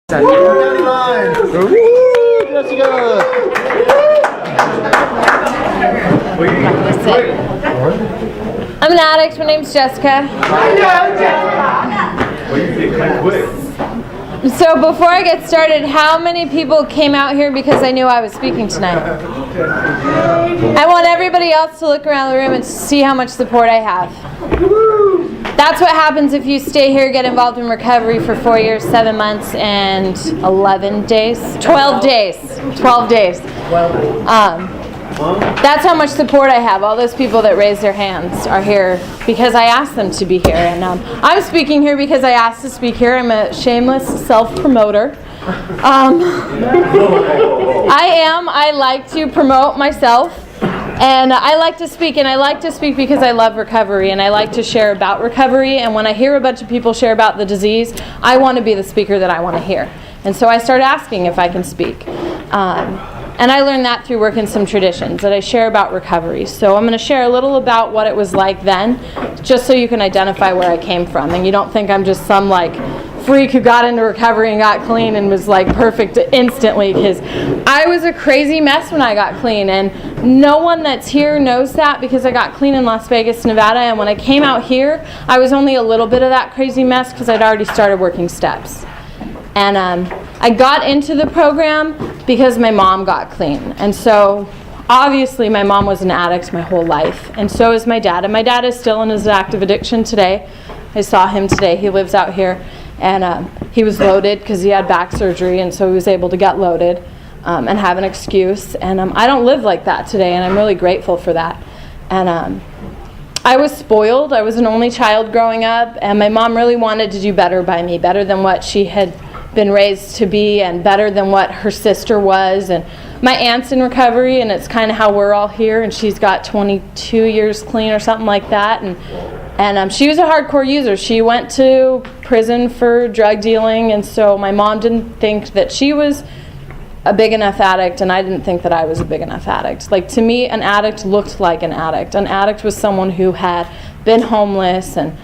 County line. Woo, Jessica. I'm an addict. My name's Jessica. So before I get started, how many people came out here because I knew I was speaking tonight? I want everybody else to look around the room and see how much support I have. That's what happens if you stay here, get involved in recovery for 4 years, 7 months, and 11 days? 12 days. 12 days. That's how much support I have. All those people that raise their hands are here because I asked them to be here. And I'm speaking here because I asked to speak here. I'm a shameless self-promoter. I like to promote myself. And I like to speak, and I like to speak because I love recovery, and I like to share about recovery. And when I hear a bunch of people share about the disease, I want to be the speaker that I want to hear. And so I start asking if I can speak. And I learned that through working some traditions, that I share about recovery. So I'm going to share a little about what it was like then, just so you can identify where I came from. And you don't think I'm just some freak who got into recovery and got clean and was perfect instantly, because I was a crazy mess when I got clean, and no one that's here knows that because I got clean in Las Vegas, Nevada, and when I came out here I was only a little bit of that crazy mess because I'd already started working steps. And I got into the program because my mom got clean, and so obviously my mom was an addict my whole life, and so is my dad, and my dad is still in his active addiction today. I saw him today. He lives out here. And he was loaded because he had back surgery, and so he was able to get loaded and have an excuse. And I don't live like that today, and I'm really grateful for that. And I was spoiled. I was an only child growing up, and my mom really wanted to do better by me, better than what she had been raised to be, and better than what her sister was. And my aunt's in recovery, and it's kind of how we're all here, and she's got 22 years clean or something like that. And she was a hardcore user. She went to prison for drug dealing, and so my mom didn't think that she was a big enough addict, and I didn't think that I was a big enough addict. To me, an addict looked like an addict. An addict was someone who had been homeless and,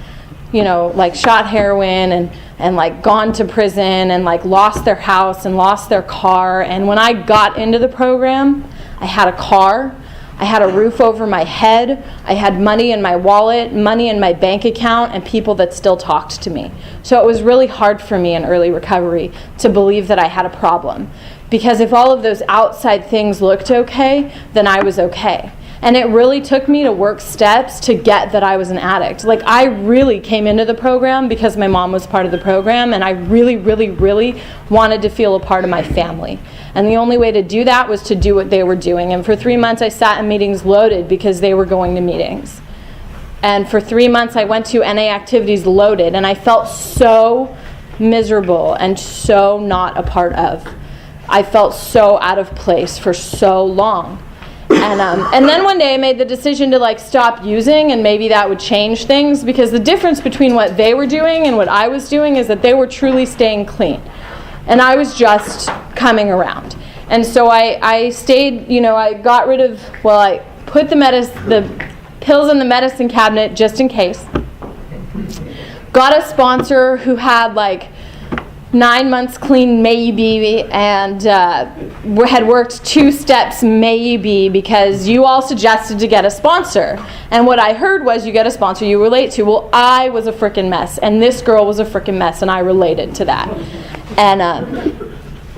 shot heroin and gone to prison and lost their house and lost their car. And when I got into the program, I had a car. I had a roof over my head. I had money in my wallet, money in my bank account, and people that still talked to me. So it was really hard for me in early recovery to believe that I had a problem. Because if all of those outside things looked okay, then I was okay. And it really took me to work steps to get that I was an addict. I really came into the program because my mom was part of the program, and I really, really, really wanted to feel a part of my family. And the only way to do that was to do what they were doing. And for 3 months I sat in meetings loaded because they were going to meetings. And for 3 months I went to NA activities loaded, and I felt so miserable and so not a part of. I felt so out of place for so long. And then one day I made the decision to stop using, and maybe that would change things, because the difference between what they were doing and what I was doing is that they were truly staying clean. And I was just coming around. And so I stayed, I got rid of, I put the pills in the medicine cabinet just in case. Got a sponsor who had 9 months clean maybe, and had worked 2 steps maybe, because you all suggested to get a sponsor. And what I heard was, you get a sponsor you relate to. Well, I was a frickin' mess, and this girl was a frickin' mess, and I related to that.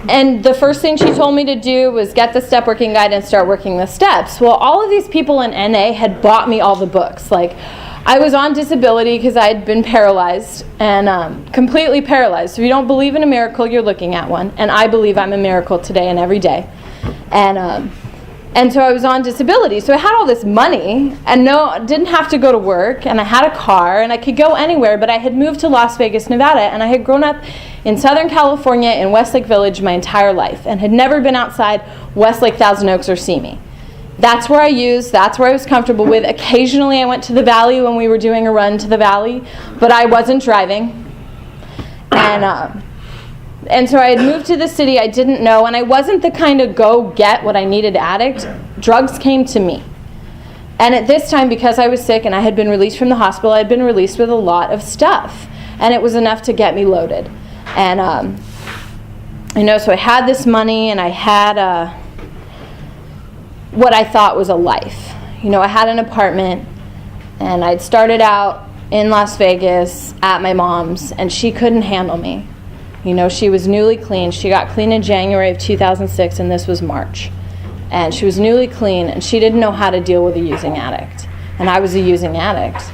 And the first thing she told me to do was get the step working guide and start working the steps. Well, all of these people in NA had bought me all the books. I was on disability because I had been paralyzed, and completely paralyzed. So if you don't believe in a miracle, you're looking at one. And I believe I'm a miracle today and every day. And so I was on disability. So I had all this money, and didn't have to go to work, and I had a car, and I could go anywhere. But I had moved to Las Vegas, Nevada, and I had grown up in Southern California in Westlake Village my entire life, and had never been outside Westlake, Thousand Oaks, or Simi. That's where I used, that's where I was comfortable with. Occasionally I went to the Valley when we were doing a run to the Valley, but I wasn't driving. And so I had moved to the city. I didn't know, and I wasn't the kind of go get what I needed addict. Drugs came to me. And at this time, because I was sick and I had been released from the hospital, I had been released with a lot of stuff. And it was enough to get me loaded. And so I had this money, and I had what I thought was a life. I had an apartment, and I'd started out in Las Vegas at my mom's, and she couldn't handle me. She was newly clean. She got clean in January of 2006, and this was March. And she was newly clean, and she didn't know how to deal with a using addict. And I was a using addict.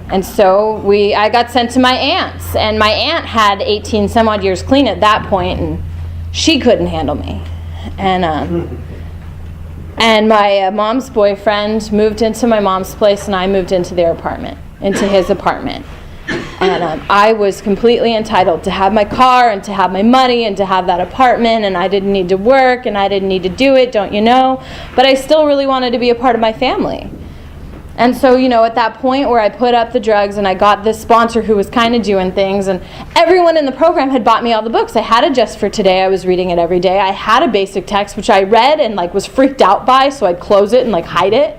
And so I got sent to my aunt's, and my aunt had 18 some odd years clean at that point, and she couldn't handle me. And my mom's boyfriend moved into my mom's place, and I moved into his apartment. And I was completely entitled to have my car and to have my money and to have that apartment, and I didn't need to work and I didn't need to do it, don't you know? But I still really wanted to be a part of my family. And so, at that point where I put up the drugs and I got this sponsor who was kind of doing things, and everyone in the program had bought me all the books. I had a Just for Today. I was reading it every day. I had a basic text, which I read and was freaked out by, so I'd close it and hide it.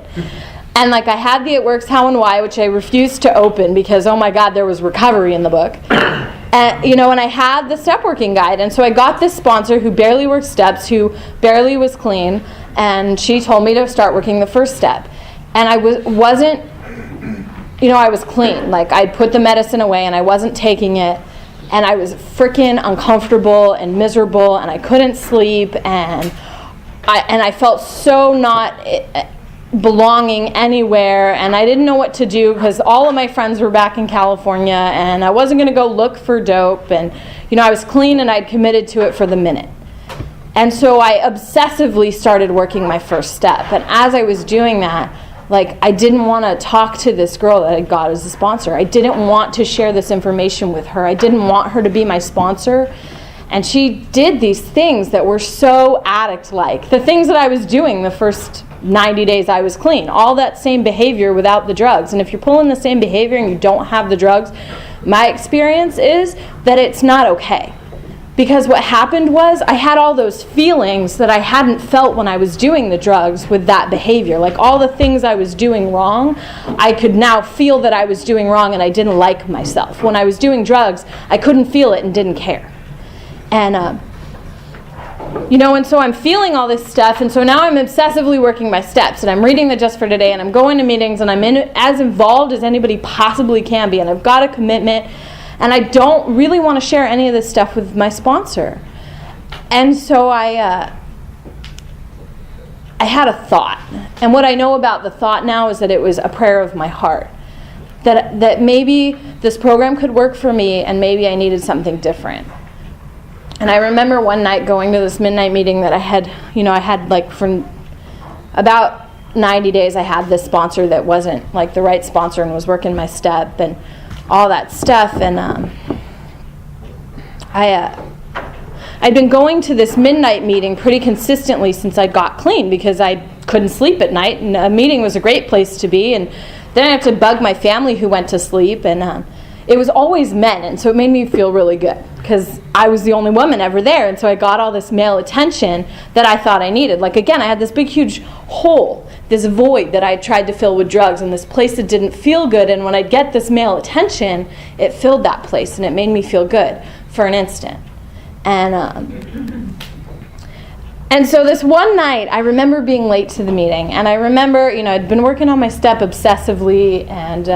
And I had the It Works How and Why, which I refused to open because, oh my God, there was recovery in the book. And, and I had the step working guide. And so I got this sponsor who barely worked steps, who barely was clean, and she told me to start working the first step. And I wasn't, I was clean. I'd put the medicine away and I wasn't taking it. And I was freaking uncomfortable and miserable, and I couldn't sleep, and I felt so not belonging anywhere, and I didn't know what to do because all of my friends were back in California, and I wasn't going to go look for dope, and I was clean and I'd committed to it for the minute. And so I obsessively started working my first step, and as I was doing that, I didn't want to talk to this girl that I got as a sponsor. I didn't want to share this information with her. I didn't want her to be my sponsor. And she did these things that were so addict-like. The things that I was doing the first 90 days I was clean. All that same behavior without the drugs. And if you're pulling the same behavior and you don't have the drugs, my experience is that it's not okay. Because what happened was I had all those feelings that I hadn't felt when I was doing the drugs with that behavior. All the things I was doing wrong, I could now feel that I was doing wrong and I didn't like myself. When I was doing drugs, I couldn't feel it and didn't care. And, and so I'm feeling all this stuff, and so now I'm obsessively working my steps, and I'm reading the Just for Today, and I'm going to meetings, and I'm as involved as anybody possibly can be, and I've got a commitment, and I don't really want to share any of this stuff with my sponsor. And so I had a thought, and what I know about the thought now is that it was a prayer of my heart, that maybe this program could work for me, and maybe I needed something different. And I remember one night going to this midnight meeting that I had for about 90 days I had this sponsor that wasn't the right sponsor and was working my step and all that stuff. And I'd been going to this midnight meeting pretty consistently since I got clean because I couldn't sleep at night, and a meeting was a great place to be. And then I had to bug my family who went to sleep, and it was always men, and so it made me feel really good because I was the only woman ever there, and so I got all this male attention that I thought I needed. Again, I had this big, huge hole, this void that I tried to fill with drugs, and this place that didn't feel good, and when I'd get this male attention, it filled that place, and it made me feel good for an instant. And so this one night, I remember being late to the meeting, and I remember, I'd been working on my step obsessively, and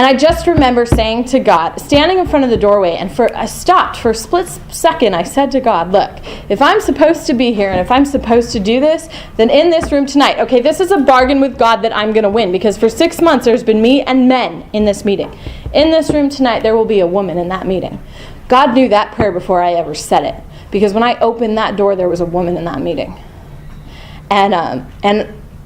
I just remember saying to God, standing in front of the doorway, and I stopped for a split second. I said to God, look, if I'm supposed to be here and if I'm supposed to do this, then in this room tonight, okay, this is a bargain with God that I'm going to win, because for 6 months there's been me and men in this meeting. In this room tonight, there will be a woman in that meeting. God knew that prayer before I ever said it, because when I opened that door, there was a woman in that meeting. And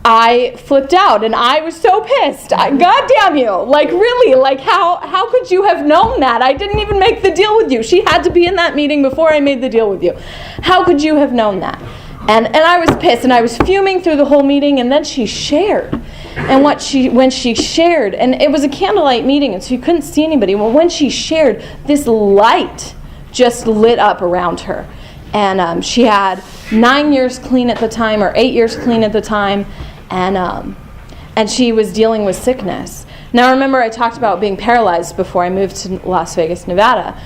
I flipped out, and I was so pissed. God damn you. Really, how could you have known that? I didn't even make the deal with you. She had to be in that meeting before I made the deal with you. How could you have known that? And I was pissed, and I was fuming through the whole meeting, and then she shared. And when she shared, and it was a candlelight meeting, and so you couldn't see anybody. Well, when she shared, this light just lit up around her. And she had 9 years clean at the time, or 8 years clean at the time, and she was dealing with sickness. Now remember, I talked about being paralyzed before I moved to Las Vegas, Nevada.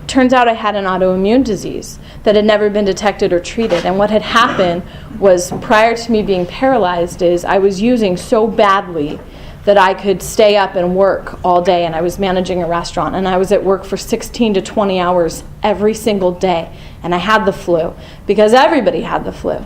Turns out I had an autoimmune disease that had never been detected or treated. And what had happened was, prior to me being paralyzed, is I was using so badly that I could stay up and work all day, and I was managing a restaurant, and I was at work for 16 to 20 hours every single day, and I had the flu, because everybody had the flu.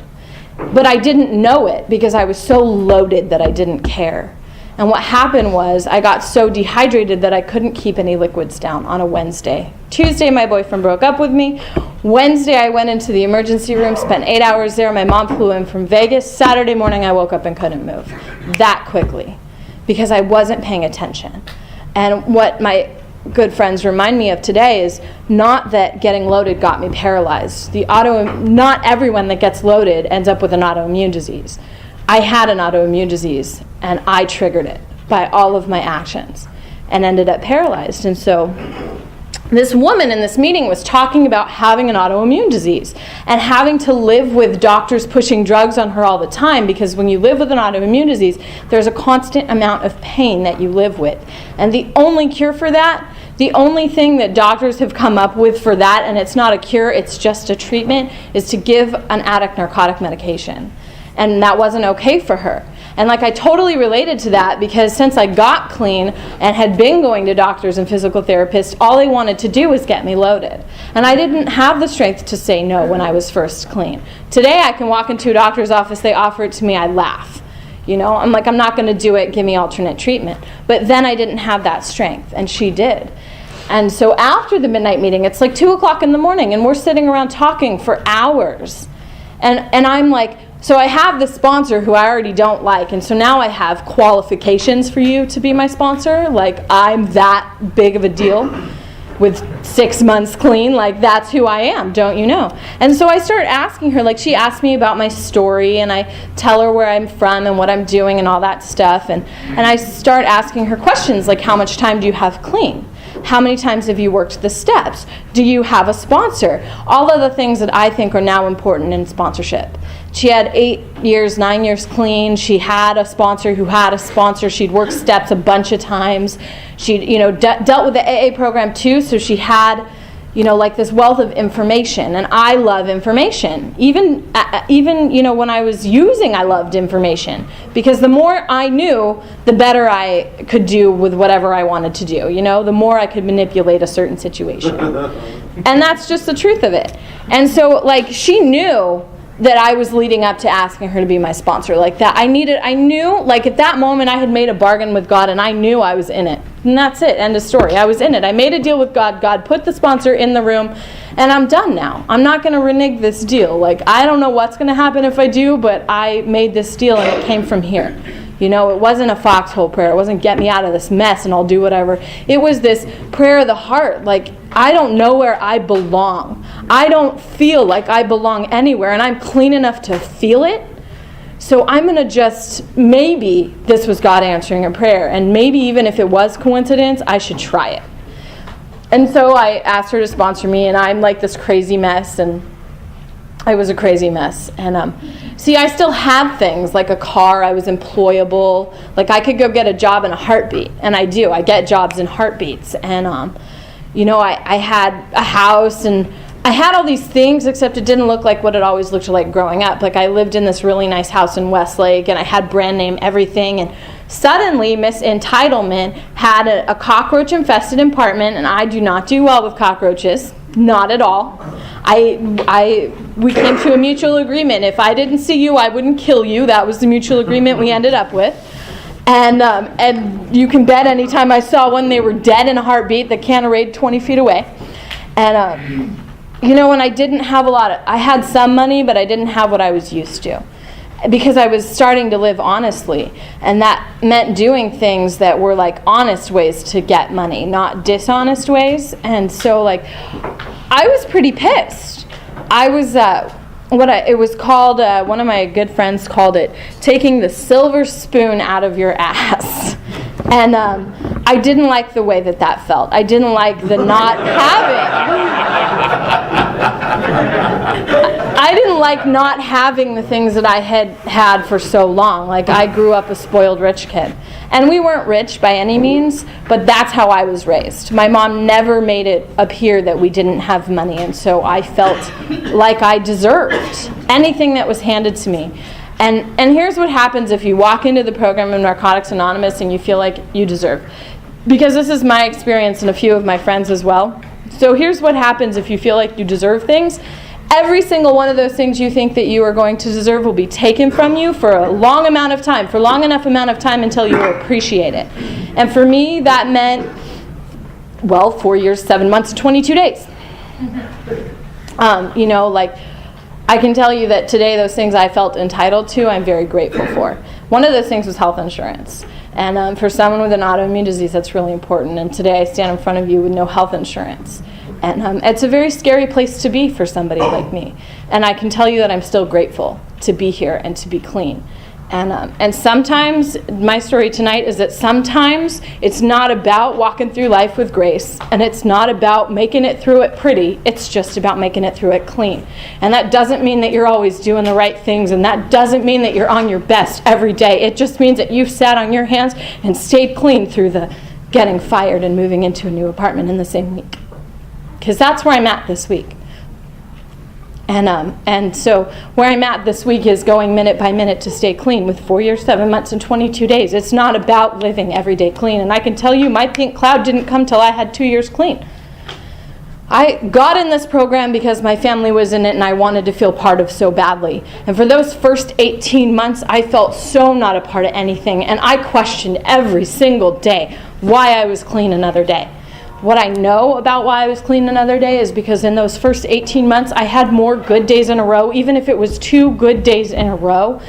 But I didn't know it because I was so loaded that I didn't care. And what happened was I got so dehydrated that I couldn't keep any liquids down on a Wednesday. Tuesday, my boyfriend broke up with me. Wednesday, I went into the emergency room, spent 8 hours there. My mom flew in from Vegas. Saturday morning, I woke up and couldn't move that quickly because I wasn't paying attention. And what my good friends remind me of today is not that getting loaded got me paralyzed. Not everyone that gets loaded ends up with an autoimmune disease. I had an autoimmune disease, and I triggered it by all of my actions and ended up paralyzed. And so this woman in this meeting was talking about having an autoimmune disease and having to live with doctors pushing drugs on her all the time, because when you live with an autoimmune disease, there's a constant amount of pain that you live with. And the only cure for that, the only thing that doctors have come up with for that, and it's not a cure, it's just a treatment, is to give an addict narcotic medication. And that wasn't okay for her. And I totally related to that, because since I got clean and had been going to doctors and physical therapists, all they wanted to do was get me loaded. And I didn't have the strength to say no when I was first clean. Today I can walk into a doctor's office, they offer it to me, I laugh. I'm like, I'm not going to do it, give me alternate treatment. But then I didn't have that strength, and she did. And so after the midnight meeting, it's 2 o'clock in the morning, and we're sitting around talking for hours. And I'm like, so I have this sponsor who I already don't like, and so now I have qualifications for you to be my sponsor. I'm that big of a deal with 6 months clean. That's who I am, don't you know? And so I start asking her, she asked me about my story, and I tell her where I'm from and what I'm doing and all that stuff. And I start asking her questions like, how much time do you have clean? How many times have you worked the steps? Do you have a sponsor? All of the things that I think are now important in sponsorship. She had 9 years clean. She had a sponsor who had a sponsor. She'd worked steps a bunch of times. She'd, dealt with the AA program too, so she had, this wealth of information. And I love information. Even when I was using, I loved information, because the more I knew, the better I could do with whatever I wanted to do. The more I could manipulate a certain situation. And that's just the truth of it. And so, she knew that I was leading up to asking her to be my sponsor that. I knew, at that moment, I had made a bargain with God, and I knew I was in it. And that's it, end of story. I was in it. I made a deal with God. God put the sponsor in the room, and I'm done now. I'm not going to renege this deal. I don't know what's going to happen if I do, but I made this deal, and it came from here. It wasn't a foxhole prayer. It wasn't get me out of this mess and I'll do whatever. It was this prayer of the heart. I don't know where I belong. I don't feel like I belong anywhere, and I'm clean enough to feel it. So I'm going to maybe this was God answering a prayer, and maybe even if it was coincidence, I should try it. And so I asked her to sponsor me, and I'm this crazy mess, and I was a crazy mess. And I still had things like a car. I was employable. I could go get a job in a heartbeat, and I do. I get jobs in heartbeats. And I had a house, and I had all these things, except it didn't look like what it always looked like growing up. I lived in this really nice house in Westlake, and I had brand name everything. And suddenly, Miss Entitlement had a cockroach-infested apartment, and I do not do well with cockroaches. Not at all. We came to a mutual agreement. If I didn't see you, I wouldn't kill you. That was the mutual agreement we ended up with. And you can bet anytime I saw one, they were dead in a heartbeat. The cannerade 20 feet away. And and I didn't have I had some money, but I didn't have what I was used to, because I was starting to live honestly, and that meant doing things that were honest ways to get money, not dishonest ways. And so I was pretty pissed. I was it was called, one of my good friends called it taking the silver spoon out of your ass. And I didn't like the way that felt. I didn't like the not having. I didn't like not having the things that I had had for so long. Like, I grew up a spoiled rich kid. And we weren't rich by any means, but that's how I was raised. My mom never made it appear that we didn't have money, and so I felt like I deserved anything that was handed to me. And here's what happens if you walk into the program of Narcotics Anonymous and you feel like you deserve. Because this is my experience and a few of my friends as well. So here's what happens if you feel like you deserve things. Every single one of those things you think that you are going to deserve will be taken from you for a long amount of time, for long enough amount of time until you appreciate it. And for me, that meant, 4 years, 7 months, 22 days. I can tell you that today those things I felt entitled to, I'm very grateful for. One of those things was health insurance. And for someone with an autoimmune disease, that's really important. And today I stand in front of you with no health insurance. And it's a very scary place to be for somebody like me. And I can tell you that I'm still grateful to be here and to be clean. And sometimes, my story tonight is that sometimes it's not about walking through life with grace, and it's not about making it through it pretty, it's just about making it through it clean. And that doesn't mean that you're always doing the right things, and that doesn't mean that you're on your best every day. It just means that you've sat on your hands and stayed clean through the getting fired and moving into a new apartment in the same week. Because that's where I'm at this week. And so where I'm at this week is going minute by minute to stay clean with 4 years, 7 months, and 22 days. It's not about living every day clean. And I can tell you my pink cloud didn't come till I had 2 years clean. I got in this program because my family was in it and I wanted to feel part of so badly. And for those first 18 months, I felt so not a part of anything. And I questioned every single day why I was clean another day. What I know about why I was clean another day is because in those first 18 months, I had more good days in a row. Even if it was 2 good days in a row,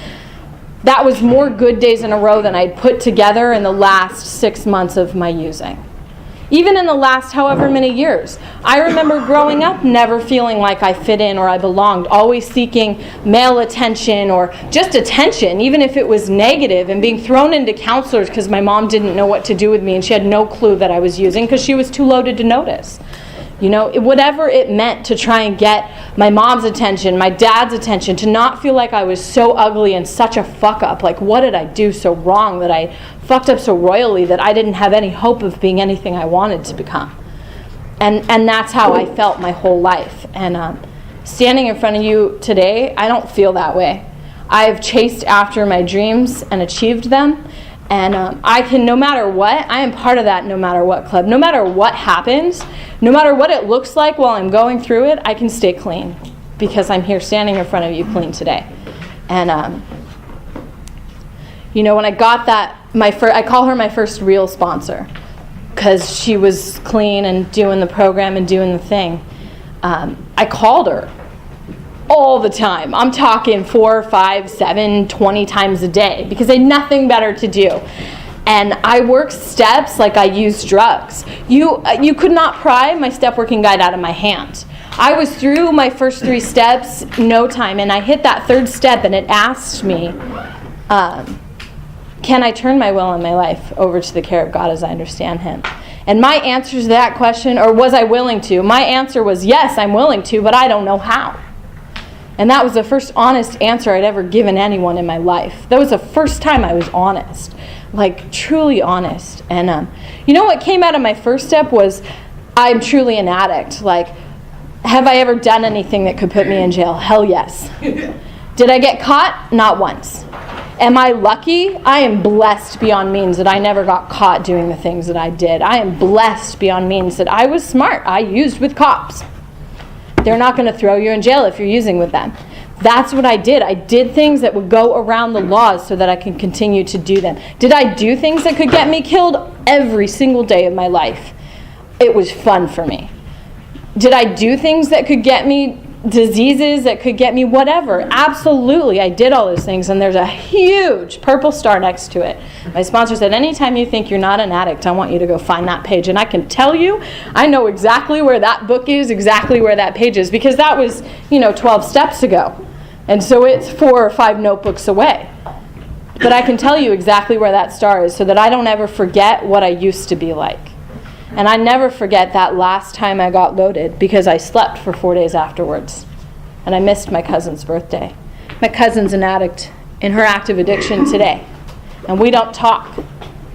that was more good days in a row than I'd put together in the last 6 months of my using. Even in the last however many years. I remember growing up never feeling like I fit in or I belonged, always seeking male attention or just attention, even if it was negative, and being thrown into counselors because my mom didn't know what to do with me and she had no clue that I was using because she was too loaded to notice. You know, whatever it meant to try and get my mom's attention, my dad's attention, to not feel like I was so ugly and such a fuck up. Like, what did I do so wrong that I fucked up so royally that I didn't have any hope of being anything I wanted to become? And that's how I felt my whole life. And standing in front of you today, I don't feel that way. I've chased after my dreams and achieved them. And I can, no matter what, I am part of that no matter what club. No matter what happens, no matter what it looks like while I'm going through it, I can stay clean because I'm here standing in front of you clean today. And, when I got that, I call her my first real sponsor because she was clean and doing the program and doing the thing. I called her all the time. I'm talking 4, 5, 7, 20 times a day because I had nothing better to do. And I worked steps like I used drugs. You could not pry my step working guide out of my hand. I was through my first 3 steps, no time, and I hit that 3rd step and it asked me, can I turn my will and my life over to the care of God as I understand Him? And my answer to that question, or was I willing to? My answer was yes, I'm willing to, but I don't know how. And that was the first honest answer I'd ever given anyone in my life. That was the first time I was honest, like truly honest. And what came out of my first step was, I'm truly an addict. Like, have I ever done anything that could put me in jail? Hell yes. Did I get caught? Not once. Am I lucky? I am blessed beyond means that I never got caught doing the things that I did. I am blessed beyond means that I was smart. I used with cops. They're not going to throw you in jail if you're using with them. That's what I did. I did things that would go around the laws so that I can continue to do them. Did I do things that could get me killed? Every single day of my life. It was fun for me. Did I do things that could get me diseases, that could get me whatever? Absolutely. I did all those things, and there's a huge purple star next to it. My sponsor said, anytime you think you're not an addict, I want you to go find that page. And I can tell you, I know exactly where that book is, exactly where that page is, because that was, 12 steps ago. And so it's 4 or 5 notebooks away. But I can tell you exactly where that star is so that I don't ever forget what I used to be like. And I never forget that last time I got loaded because I slept for 4 days afterwards. and I missed my cousin's birthday. My cousin's an addict in her active addiction today, and we don't talk.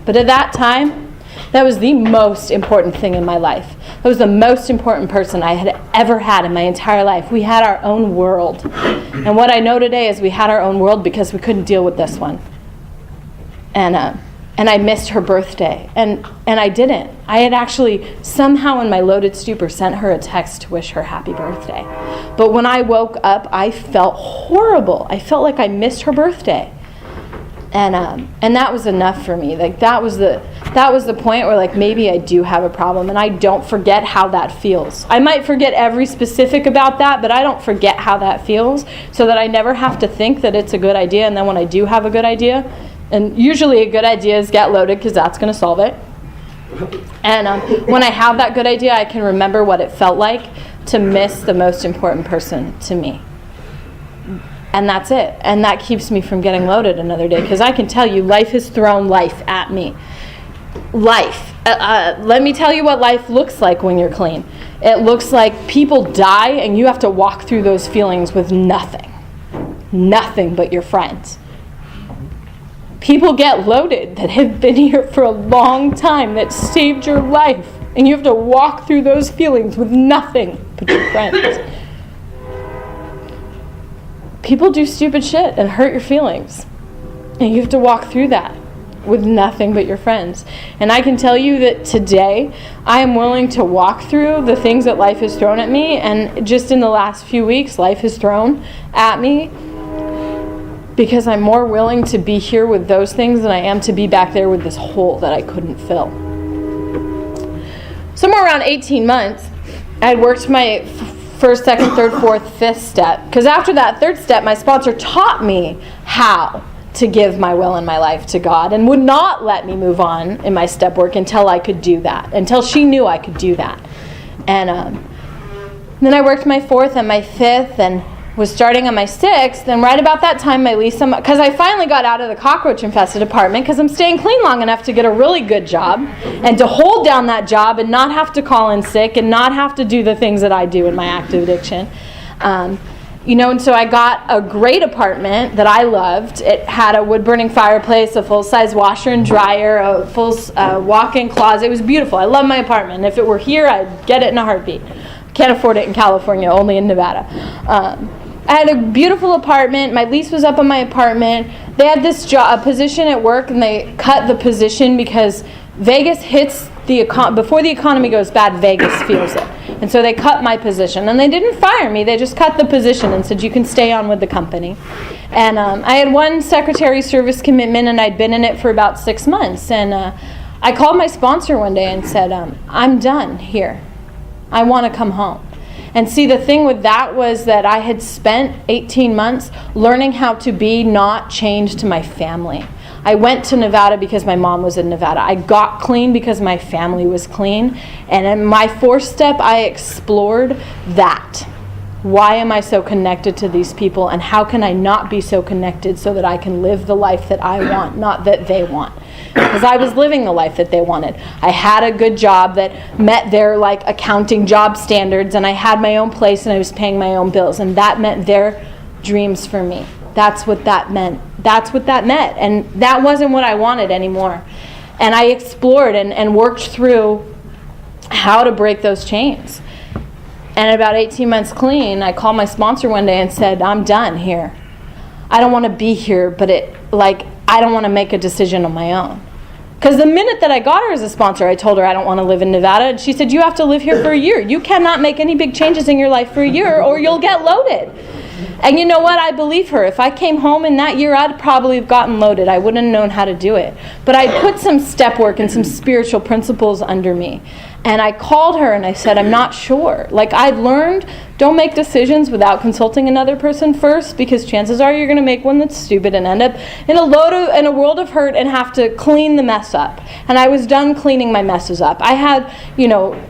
But at that time, that was the most important thing in my life. That was the most important person I had ever had in my entire life. We had our own world. And what I know today is we had our own world because we couldn't deal with this one. And I missed her birthday. And I didn't. I had actually somehow in my loaded stupor sent her a text to wish her happy birthday. But when I woke up, I felt horrible. I felt like I missed her birthday. And that was enough for me. Like that was the point where like maybe I do have a problem, and I don't forget how that feels. I might forget every specific about that, but I don't forget how that feels, so that I never have to think that it's a good idea. And then when I do have a good idea, and usually a good idea is get loaded because that's going to solve it. And when I have that good idea, I can remember what it felt like to miss the most important person to me. And that's it. And that keeps me from getting loaded another day. Because I can tell you, life has thrown life at me. Life. Let me tell you what life looks like when you're clean. It looks like people die and you have to walk through those feelings with nothing. Nothing but your friends. People get loaded that have been here for a long time, that saved your life. And you have to walk through those feelings with nothing but your friends. People do stupid shit and hurt your feelings. And you have to walk through that with nothing but your friends. And I can tell you that today, I am willing to walk through the things that life has thrown at me. And just in the last few weeks, life has thrown at me because I'm more willing to be here with those things than I am to be back there with this hole that I couldn't fill. Somewhere around 18 months, I had worked my first, second, third, fourth, fifth step. Because after that third step, my sponsor taught me how to give my will and my life to God, and would not let me move on in my step work until I could do that, until she knew I could do that. And then I worked my fourth and my fifth, and was starting on my sixth, and right about that time my lease, because I finally got out of the cockroach infested apartment because I'm staying clean long enough to get a really good job and to hold down that job and not have to call in sick and not have to do the things that I do in my active addiction. And so I got a great apartment that I loved. It had a wood-burning fireplace, a full-size washer and dryer, a full walk-in closet. It was beautiful. I love my apartment. If it were here, I'd get it in a heartbeat. Can't afford it in California, only in Nevada. I had a beautiful apartment. My lease was up on my apartment. They had this a position at work, and they cut the position because Vegas hits before the economy goes bad, Vegas feels it. And so they cut my position. And they didn't fire me. They just cut the position and said, you can stay on with the company. And I had one secretary service commitment, and I'd been in it for about 6 months. And I called my sponsor one day and said, I'm done here. I want to come home. And see, the thing with that was that I had spent 18 months learning how to be not chained to my family. I went to Nevada because my mom was in Nevada. I got clean because my family was clean. And in my fourth step, I explored that. Why am I so connected to these people? And how can I not be so connected so that I can live the life that I want, not that they want? Because I was living the life that they wanted. I had a good job that met their accounting job standards, and I had my own place, and I was paying my own bills, and that meant their dreams for me. That's what that meant. That's what that meant. And that wasn't what I wanted anymore. And I explored and worked through how to break those chains. And about 18 months clean, I called my sponsor one day and said, I'm done here. I don't want to be here, but I don't want to make a decision on my own. Because the minute that I got her as a sponsor, I told her I don't want to live in Nevada. And she said, you have to live here for a year. You cannot make any big changes in your life for a year or you'll get loaded. And you know what? I believe her. If I came home in that year, I'd probably have gotten loaded. I wouldn't have known how to do it. But I put some step work and some spiritual principles under me. And I called her and I said, I'm not sure. I'd learned, don't make decisions without consulting another person first, because chances are you're going to make one that's stupid and end up in a world of hurt and have to clean the mess up. And I was done cleaning my messes up. I had,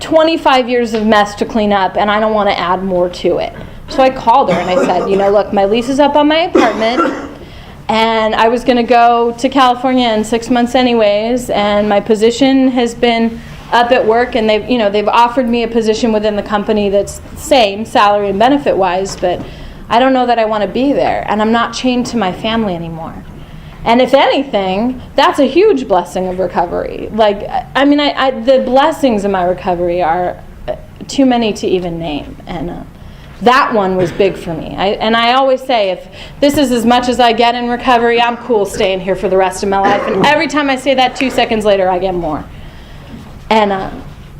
25 years of mess to clean up, and I don't want to add more to it. So I called her and I said, look, my lease is up on my apartment, and I was going to go to California in 6 months anyways, and my position has been up at work, and they've offered me a position within the company that's same salary and benefit wise, but I don't know that I want to be there, and I'm not chained to my family anymore. And if anything, that's a huge blessing of recovery. Like, I mean, the blessings of my recovery are too many to even name. And that one was big for me. And I always say, if this is as much as I get in recovery, I'm cool staying here for the rest of my life. And every time I say that, 2 seconds later, I get more. And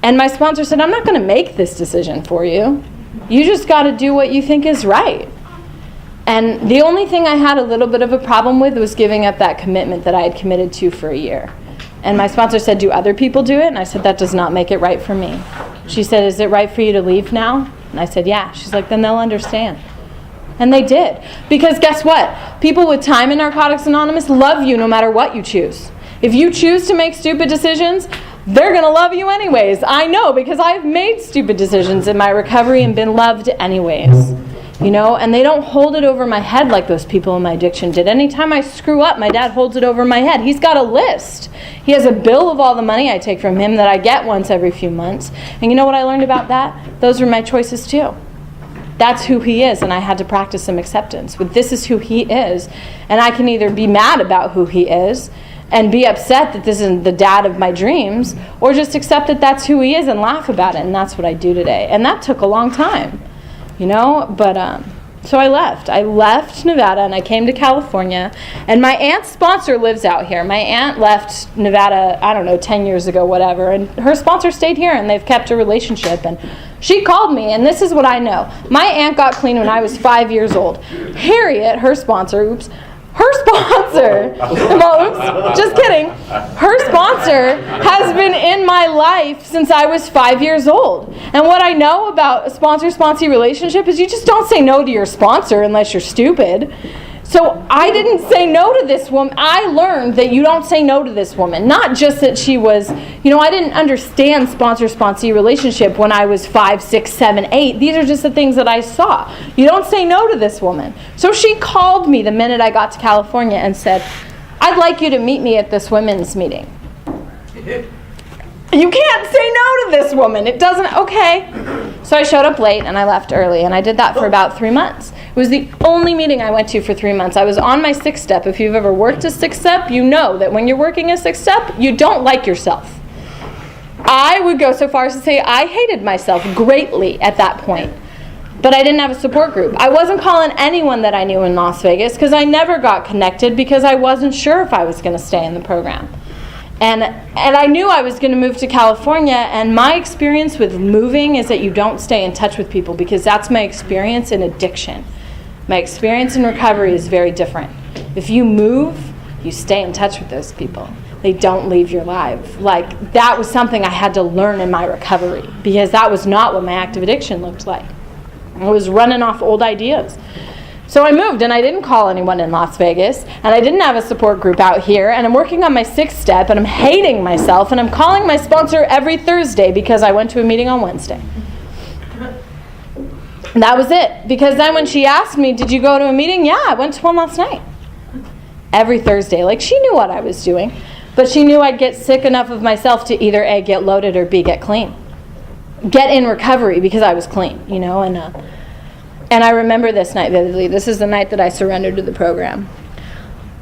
my sponsor said, I'm not going to make this decision for you. You just got to do what you think is right. And the only thing I had a little bit of a problem with was giving up that commitment that I had committed to for a year. And my sponsor said, do other people do it? And I said, that does not make it right for me. She said, is it right for you to leave now? And I said, yeah. She's like, then they'll understand. And they did. Because guess what? People with time in Narcotics Anonymous love you no matter what you choose. If you choose to make stupid decisions, they're going to love you anyways. I know, because I've made stupid decisions in my recovery and been loved anyways. You know, and they don't hold it over my head like those people in my addiction did. Anytime I screw up, my dad holds it over my head. He's got a list. He has a bill of all the money I take from him that I get once every few months. And you know what I learned about that? Those were my choices too. That's who he is, and I had to practice some acceptance. But this is who he is, and I can either be mad about who he is and be upset that this isn't the dad of my dreams, or just accept that that's who he is and laugh about it. And that's what I do today. And that took a long time. You know, but so I left Nevada and I came to California, and my aunt's sponsor lives out here. My aunt left Nevada, I don't know, 10 years ago, whatever, and her sponsor stayed here, and they've kept a relationship. And she called me, and this is what I know. My aunt got clean when I was 5 years old. Harriet, her sponsor, her sponsor, well, oops, just kidding. Her sponsor has been in my life since I was 5 years old. And what I know about a sponsor-sponsee relationship is you just don't say no to your sponsor unless you're stupid. So I didn't say no to this woman. I learned that you don't say no to this woman. Not just that she was, you know, I didn't understand sponsor-sponsee relationship when I was 5, 6, 7, 8. These are just the things that I saw. You don't say no to this woman. So she called me the minute I got to California and said, I'd like you to meet me at this women's meeting. You can't say no to this woman. It doesn't, okay. So I showed up late and I left early, and I did that for about 3 months. It was the only meeting I went to for 3 months. I was on my 6th step. If you've ever worked a 6th step, you know that when you're working a 6th step, you don't like yourself. I would go so far as to say I hated myself greatly at that point. But I didn't have a support group. I wasn't calling anyone that I knew in Las Vegas because I never got connected because I wasn't sure if I was going to stay in the program. And I knew I was going to move to California, and my experience with moving is that you don't stay in touch with people, because that's my experience in addiction. My experience in recovery is very different. If you move, you stay in touch with those people. They don't leave your life. Like, that was something I had to learn in my recovery, because that was not what my active addiction looked like. I was running off old ideas. So I moved, and I didn't call anyone in Las Vegas, and I didn't have a support group out here, and I'm working on my 6th step, and I'm hating myself, and I'm calling my sponsor every Thursday because I went to a meeting on Wednesday. And that was it. Because then when she asked me, did you go to a meeting? Yeah, I went to one last night. Every Thursday. Like, she knew what I was doing, but she knew I'd get sick enough of myself to either A, get loaded, or B, get clean. Get in recovery because I was clean, you know, and I remember this night vividly. This is the night that I surrendered to the program.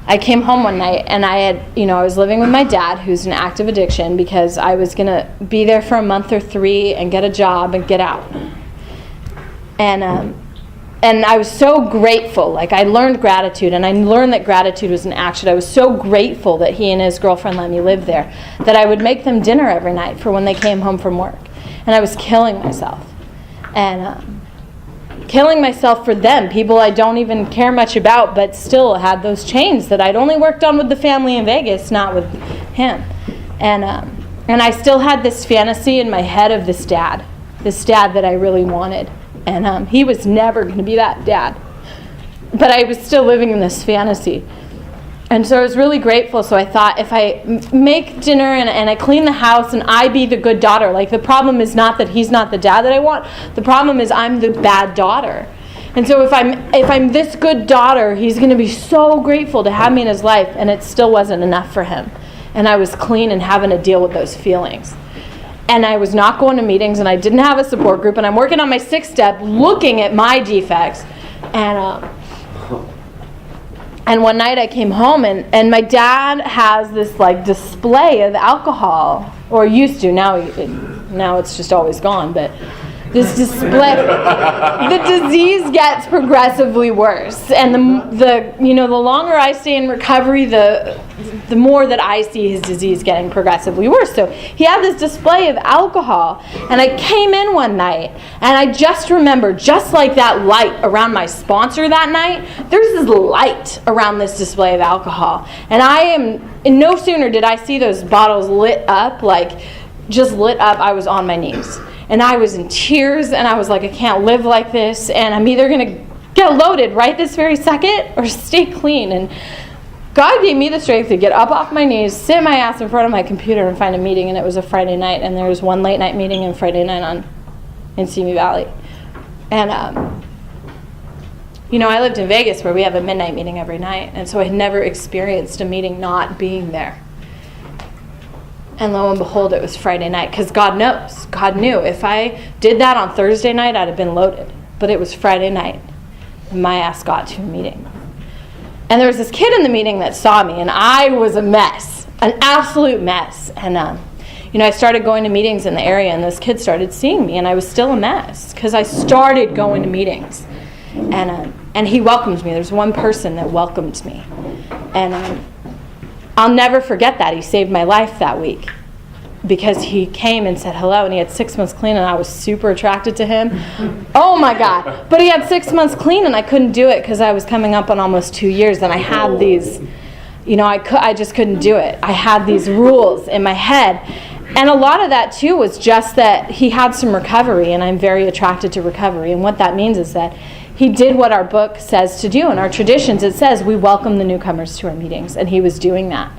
I came home one night, and I was living with my dad, who's in active addiction, because I was going to be there for a month or 3 and get a job and get out. And I was so grateful. Like, I learned gratitude, and I learned that gratitude was an action. I was so grateful that he and his girlfriend let me live there, that I would make them dinner every night for when they came home from work. And I was killing myself. And killing myself for them, people I don't even care much about, but still had those chains that I'd only worked on with the family in Vegas, not with him. And I still had this fantasy in my head of this dad that I really wanted. And he was never going to be that dad. But I was still living in this fantasy. And so I was really grateful. So I thought, if I make dinner and I clean the house and I be the good daughter, like, the problem is not that he's not the dad that I want. The problem is I'm the bad daughter. And so if I'm this good daughter, he's going to be so grateful to have me in his life, and it still wasn't enough for him. And I was clean and having to deal with those feelings. And I was not going to meetings, and I didn't have a support group, and I'm working on my 6th step, looking at my defects. And one night I came home, and my dad has this like display of alcohol, or used to. Now it's just always gone. But this display, the disease gets progressively worse, and the longer I stay in recovery, the more that I see his disease getting progressively worse. So he had this display of alcohol, and I came in one night, and I just remember, just like that light around my sponsor that night, there's this light around this display of alcohol, and no sooner did I see those bottles lit up, I was on my knees. And I was in tears, and I was like, I can't live like this, and I'm either going to get loaded right this very second or stay clean. And God gave me the strength to get up off my knees, sit my ass in front of my computer, and find a meeting. And it was a Friday night, and there was one late night meeting on Friday night in Simi Valley. And, I lived in Vegas where we have a midnight meeting every night, and so I had never experienced a meeting not being there. And lo and behold, it was Friday night, because God knows. God knew. If I did that on Thursday night, I'd have been loaded. But it was Friday night, and my ass got to a meeting. And there was this kid in the meeting that saw me, and I was a mess, an absolute mess. And, I started going to meetings in the area, and this kid started seeing me, and I was still a mess, because I started going to meetings. And he welcomed me. There's one person that welcomed me. And I'll never forget that. He saved my life that week, because he came and said hello, and he had 6 months clean, and I was super attracted to him. Oh my God. But he had 6 months clean, and I couldn't do it because I was coming up on almost 2 years, and I had these, I just couldn't do it. I had these rules in my head. And a lot of that too was just that he had some recovery, and I'm very attracted to recovery. And what that means is that he did what our book says to do. In our traditions, it says we welcome the newcomers to our meetings, and he was doing that.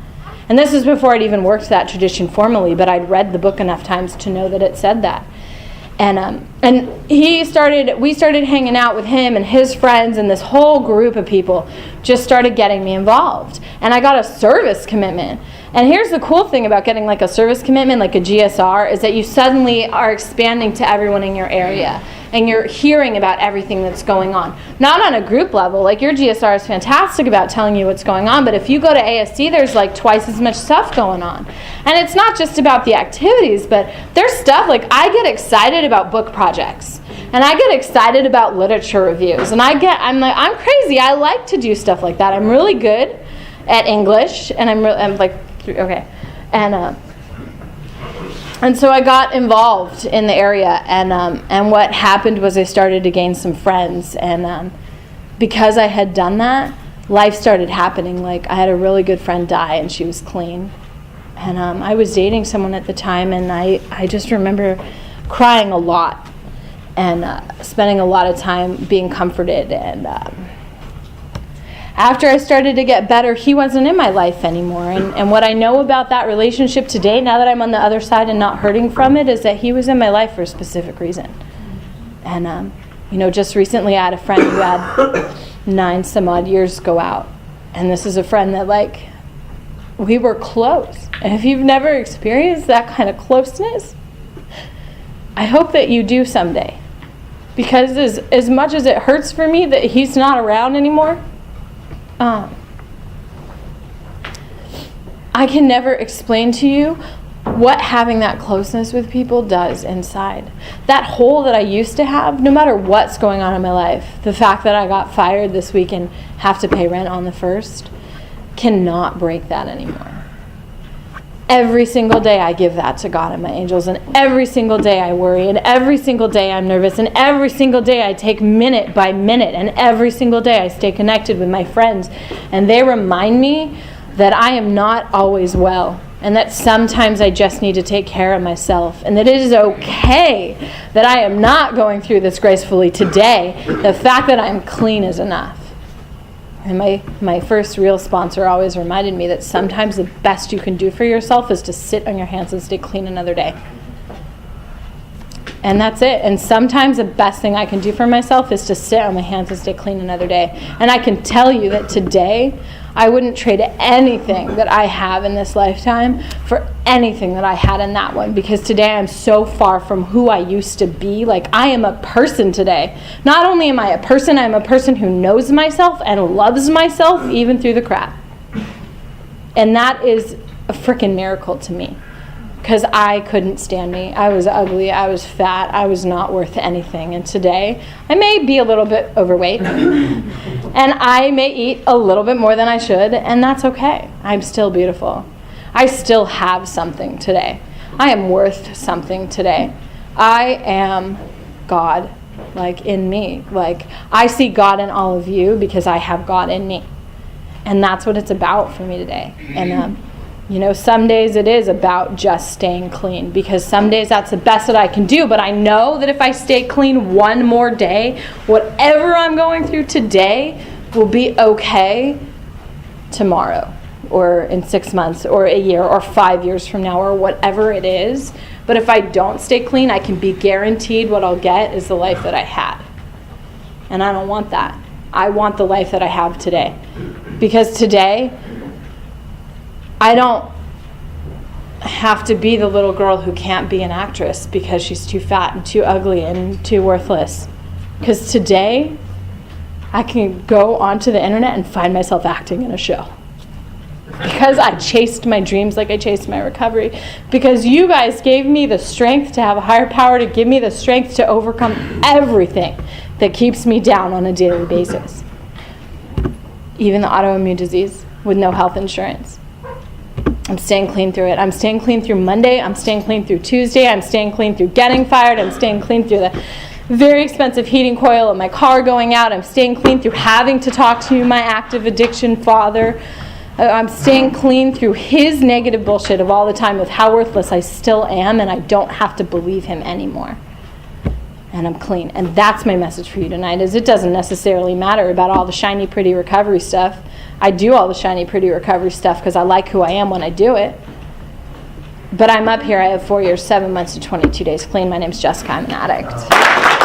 And this is before I'd even worked that tradition formally, but I'd read the book enough times to know that it said that. And we started hanging out with him and his friends, and this whole group of people just started getting me involved. And I got a service commitment. And here's the cool thing about getting like a service commitment, like a GSR, is that you suddenly are expanding to everyone in your area. And you're hearing about everything that's going on. Not on a group level. Like, your GSR is fantastic about telling you what's going on, but if you go to ASC, there's like twice as much stuff going on. And it's not just about the activities, but there's stuff like, I get excited about book projects. And I get excited about literature reviews. And I'm crazy. I like to do stuff like that. I'm really good at English, and And so I got involved in the area, and what happened was I started to gain some friends, and because I had done that, life started happening. Like, I had a really good friend die, and she was clean, and I was dating someone at the time, and I just remember crying a lot, and spending a lot of time being comforted, and after I started to get better, he wasn't in my life anymore. And what I know about that relationship today, now that I'm on the other side and not hurting from it, is that he was in my life for a specific reason. And, just recently I had a friend who had 9 some odd years go out. And this is a friend that, we were close. And if you've never experienced that kind of closeness, I hope that you do someday. Because as much as it hurts for me that he's not around anymore, I can never explain to you what having that closeness with people does inside. That hole that I used to have, no matter what's going on in my life, the fact that I got fired this week and have to pay rent on the 1st, cannot break that anymore. Every single day I give that to God and my angels, and every single day I worry, and every single day I'm nervous, and every single day I take minute by minute, and every single day I stay connected with my friends, and they remind me that I am not always well, and that sometimes I just need to take care of myself, and that it is okay that I am not going through this gracefully today. The fact that I'm clean is enough. And my first real sponsor always reminded me that sometimes the best you can do for yourself is to sit on your hands and stay clean another day. And that's it. And sometimes the best thing I can do for myself is to sit on my hands and stay clean another day. And I can tell you that today, I wouldn't trade anything that I have in this lifetime for anything that I had in that one. Because today I'm so far from who I used to be. Like, I am a person today. Not only am I a person, I'm a person who knows myself and loves myself even through the crap. And that is a freaking miracle to me. Because I couldn't stand me. I was ugly. I was fat. I was not worth anything. And today, I may be a little bit overweight. And I may eat a little bit more than I should. And that's okay. I'm still beautiful. I still have something today. I am worth something today. I am God, like, in me. Like, I see God in all of you because I have God in me. And that's what it's about for me today. And, you know, some days it is about just staying clean, because some days that's the best that I can do. But I know that if I stay clean one more day, whatever I'm going through today will be okay tomorrow, or in 6 months, or a year, or 5 years from now, or whatever it is. But if I don't stay clean, I can be guaranteed what I'll get is the life that I had. And I don't want that. I want the life that I have today. Because today, I don't have to be the little girl who can't be an actress because she's too fat and too ugly and too worthless. Because today, I can go onto the internet and find myself acting in a show. Because I chased my dreams like I chased my recovery. Because you guys gave me the strength to have a higher power, to give me the strength to overcome everything that keeps me down on a daily basis. Even the autoimmune disease with no health insurance. I'm staying clean through it. I'm staying clean through Monday. I'm staying clean through Tuesday. I'm staying clean through getting fired. I'm staying clean through the very expensive heating coil of my car going out. I'm staying clean through having to talk to my active addiction father. I'm staying clean through his negative bullshit of all the time of how worthless I still am, and I don't have to believe him anymore. And I'm clean. And that's my message for you tonight, is it doesn't necessarily matter about all the shiny, pretty recovery stuff. I do all the shiny, pretty recovery stuff because I like who I am when I do it. But I'm up here. I have 4 years, 7 months, and 22 days clean. My name's Jessica. I'm an addict.